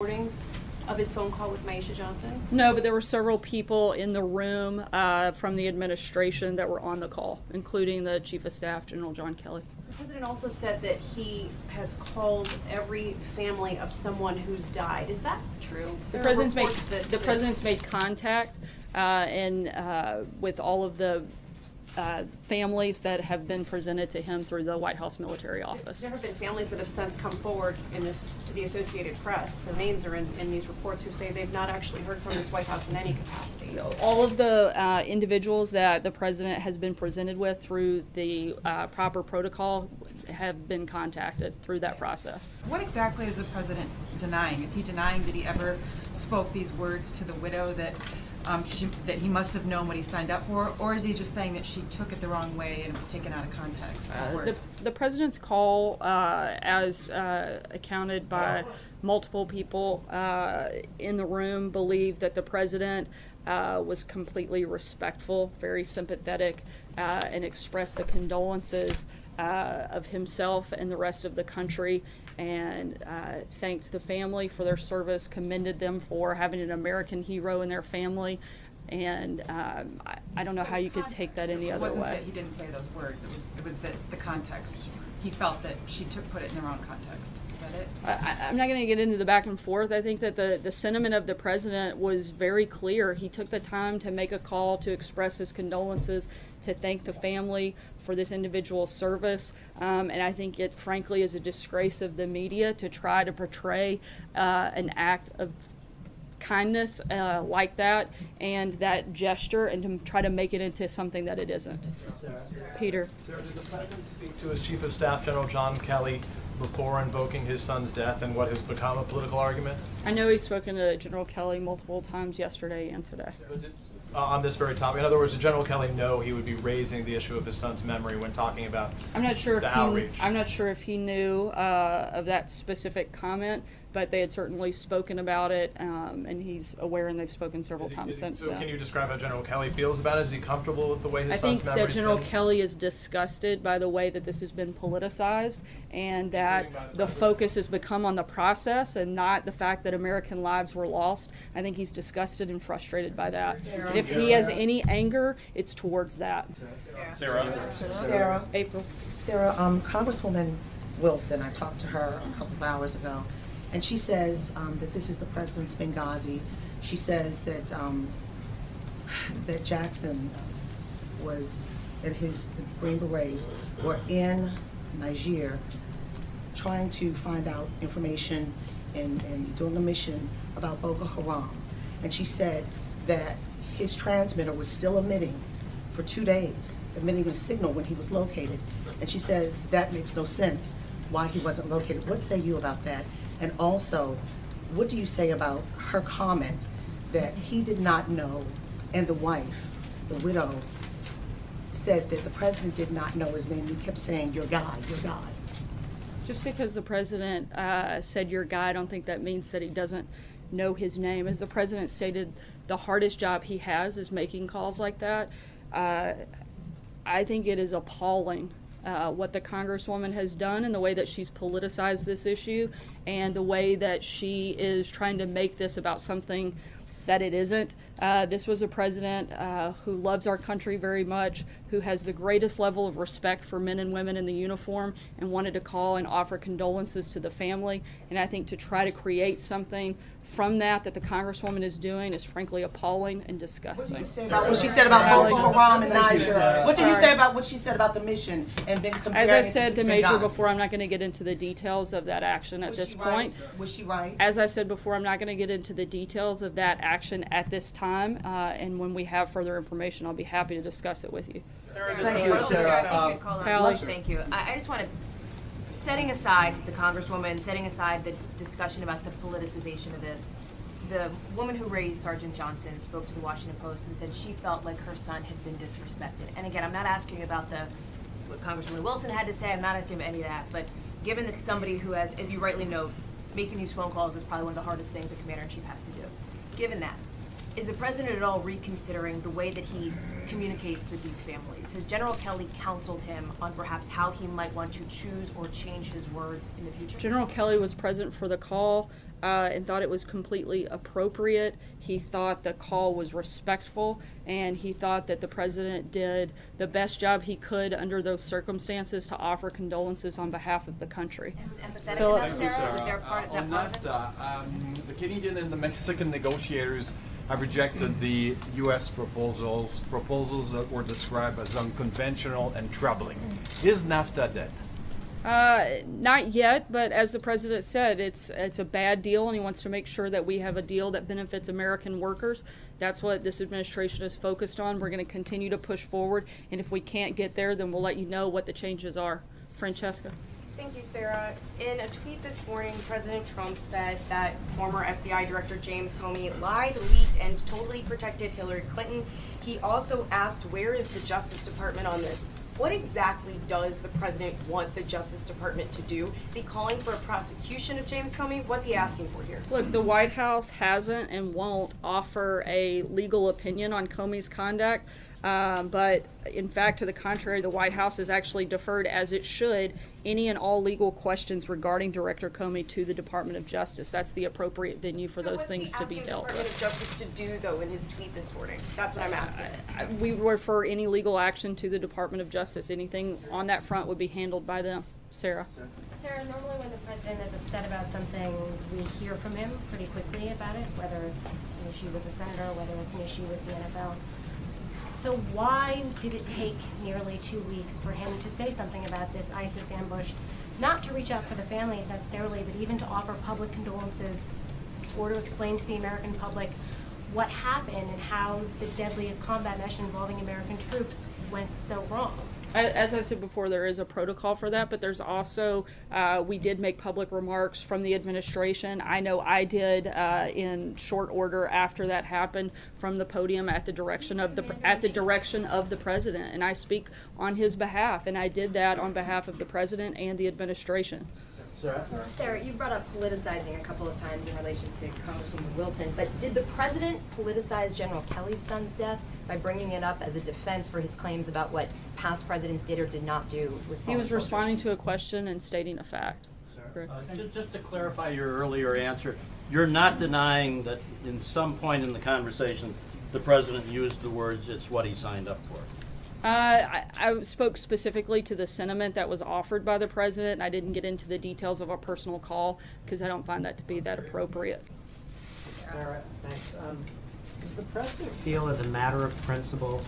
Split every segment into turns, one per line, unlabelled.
recordings of his phone call with Maisha Johnson?
No, but there were several people in the room from the administration that were on the call, including the Chief of Staff, General John Kelly.
The president also said that he has called every family of someone who's died. Is that true?
The president's made contact with all of the families that have been presented to him through the White House Military Office.
There have been families that have since come forward to the Associated Press. The names are in these reports who say they've not actually heard from this White House in any capacity.
All of the individuals that the president has been presented with through the proper protocol have been contacted through that process.
What exactly is the president denying? Is he denying that he ever spoke these words to the widow, that he must have known what he signed up for, or is he just saying that she took it the wrong way and it was taken out of context, his words?
The president's call, as accounted by multiple people in the room, believed that the president was completely respectful, very sympathetic, and expressed the condolences of himself and the rest of the country, and thanked the family for their service, commended them for having an American hero in their family, and I don't know how you could take that any other way.
It wasn't that he didn't say those words, it was that the context. He felt that she put it in the wrong context. Is that it?
I'm not going to get into the back and forth. I think that the sentiment of the president was very clear. He took the time to make a call to express his condolences, to thank the family for this individual's service, and I think it frankly is a disgrace of the media to try to portray an act of kindness like that and that gesture and to try to make it into something that it isn't.
Sarah.
Peter.
Sarah, did the president speak to his Chief of Staff, General John Kelly, before invoking his son's death and what has become a political argument?
I know he's spoken to General Kelly multiple times yesterday and today.
On this very topic, in other words, did General Kelly know he would be raising the issue of his son's memory when talking about
I'm not sure if he knew of that specific comment, but they had certainly spoken about it, and he's aware, and they've spoken several times since then.
So can you describe how General Kelly feels about it? Is he comfortable with the way his son's memory is?
I think that General Kelly is disgusted by the way that this has been politicized, and that the focus has become on the process and not the fact that American lives were lost. I think he's disgusted and frustrated by that. If he has any anger, it's towards that.
Sarah.
April.
Sarah, Congresswoman Wilson, I talked to her a couple of hours ago, and she says that this is the president's Benghazi. She says that that Jackson was, and the Green Berets were in Niger trying to find out information and doing a mission about Boko Haram. And she said that his transmitter was still emitting for 2 days, emitting a signal when he was located. And she says that makes no sense why he wasn't located. What say you about that? And also, what do you say about her comment that he did not know, and the wife, the widow, said that the president did not know his name? He kept saying, "Your God, your God."
Just because the president said your guy, I don't think that means that he doesn't know his name. As the president stated, the hardest job he has is making calls like that. I think it is appalling what the Congresswoman has done and the way that she's politicized this issue and the way that she is trying to make this about something that it isn't. This was a president who loves our country very much, who has the greatest level of respect for men and women in the uniform, and wanted to call and offer condolences to the family. And I think to try to create something from that the Congresswoman is doing is frankly appalling and disgusting.
What do you say about what she said about Boko Haram and Niger? What do you say about what she said about the mission and been comparing?
As I said to Major
Benghazi?
before, I'm not going to get into the details of that action at this point.
Was she right?
As I said before, I'm not going to get into the details of that action at this time, and when we have further information, I'll be happy to discuss it with you.
Thank you, Sarah.
Pally.
Thank you. I just want to, setting aside the Congresswoman, setting aside the discussion about the politicization of this, the woman who raised Sergeant Johnson spoke to the Washington Post and said she felt like her son had been disrespected. And again, I'm not asking about what Congresswoman Wilson had to say. I'm not asking about any of that. But given that somebody who has, as you rightly note, making these phone calls is probably one of the hardest things a commander-in-chief has to do. Given that, Is the president at all reconsidering the way that he communicates with these families? Has General Kelly counseled him on perhaps how he might want to choose or change his words in the future?
General Kelly was present for the call and thought it was completely appropriate. He thought the call was respectful, and he thought that the president did the best job he could under those circumstances to offer condolences on behalf of the country.
And was empathetic
Philip.
enough, Sarah? Was there part, is that
On
part of it?
NAFTA, the Canadian and the Mexican negotiators have rejected the U.S. proposals that were described as unconventional and troubling. Is NAFTA dead?
Not yet, but as the president said, it's a bad deal, and he wants to make sure that we have a deal that benefits American workers. That's what this administration is focused on. We're going to continue to push forward, and if we can't get there, then we'll let you know what the changes are. Francesca?
Thank you, Sarah. In a tweet this morning, President Trump said that former FBI Director James Comey lied, leaked, and totally protected Hillary Clinton. He also asked, where is the Justice Department on this? What exactly does the president want the Justice Department to do? Is he calling for a prosecution of James Comey? What's he asking for here?
Look, the White House hasn't and won't offer a legal opinion on Comey's conduct. But in fact, to the contrary, the White House has actually deferred, as it should, any and all legal questions regarding Director Comey to the Department of Justice. That's the appropriate venue for those things to be dealt
What's he asking the Department
with.
of Justice to do, though, in his tweet this morning? That's what I'm asking.
We refer any legal action to the Department of Justice. Anything on that front would be handled by them. Sarah?
Sarah, normally when the president is upset about something, we hear from him pretty quickly about it, whether it's an issue with the senator, whether it's an issue with the NFL. So why did it take nearly 2 weeks for him to say something about this ISIS ambush? Not to reach out for the families necessarily, but even to offer public condolences or to explain to the American public what happened and how the deadliest combat mission involving American troops went so wrong.
As I said before, there is a protocol for that, but there's also, we did make public remarks from the administration. I know I did in short order after that happened from the podium at the direction of the president, and I speak on his behalf, and I did that on behalf of the president and the administration.
Sarah, you brought up politicizing a couple of times in relation to Congresswoman Wilson, but did the president politicize General Kelly's son's death by bringing it up as a defense for his claims about what past presidents did or did not do with
He
fallen
was
soldiers?
responding to a question and stating a fact. Correct.
Just to clarify your earlier answer, you're not denying that in some point in the conversations, the president used the words, "It's what he signed up for."
I spoke specifically to the sentiment that was offered by the president, and I didn't get into the details of a personal call because I don't find that to be that appropriate.
Sarah, thanks. Does the president feel as a matter of principle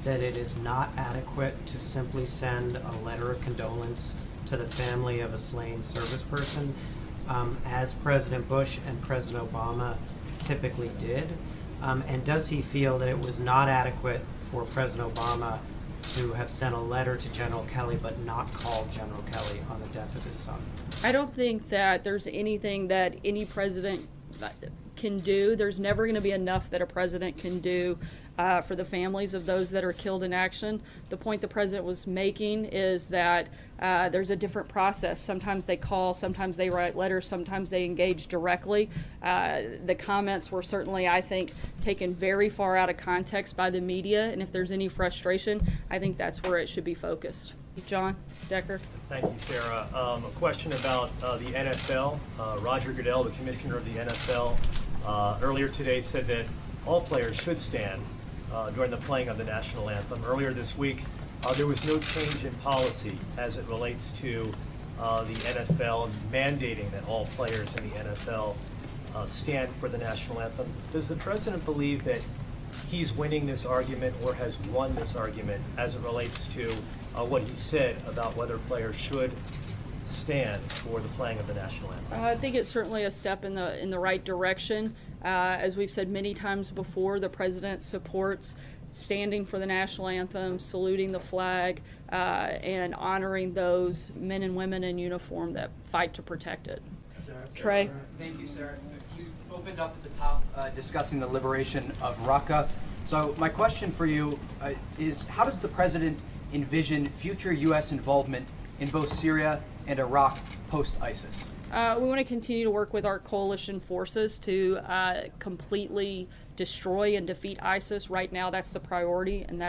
that it is not adequate to simply send a letter of condolence to the family of a slain service person, as President Bush and President Obama typically did? And does he feel that it was not adequate for President Obama to have sent a letter to General Kelly but not called General Kelly on the death of his son?
I don't think that there's anything that any president can do. There's never going to be enough that a president can do for the families of those that are killed in action. The point the president was making is that there's a different process. Sometimes they call, sometimes they write letters, sometimes they engage directly. The comments were certainly, I think, taken very far out of context by the media, and if there's any frustration, I think that's where it should be focused. John Decker.
Thank you, Sarah. A question about the NFL. Roger Goodell, the commissioner of the NFL, earlier today said that all players should stand during the playing of the national anthem. Earlier this week, there was no change in policy as it relates to the NFL mandating that all players in the NFL stand for the national anthem. Does the president believe that he's winning this argument or has won this argument as it relates to what he said about whether players should stand for the playing of the national anthem?
I think it's certainly a step in the right direction. As we've said many times before, the president supports standing for the national anthem, saluting the flag, and honoring those men and women in uniform that fight to protect it. Trey?
Thank you, Sarah. You opened up at the top discussing the liberation of Raqqa. So my question for you is, how does the president envision future U.S. involvement in both Syria and Iraq post-ISIS?
We want to continue to work with our coalition forces to completely destroy and defeat ISIS. Right now, that's the priority, and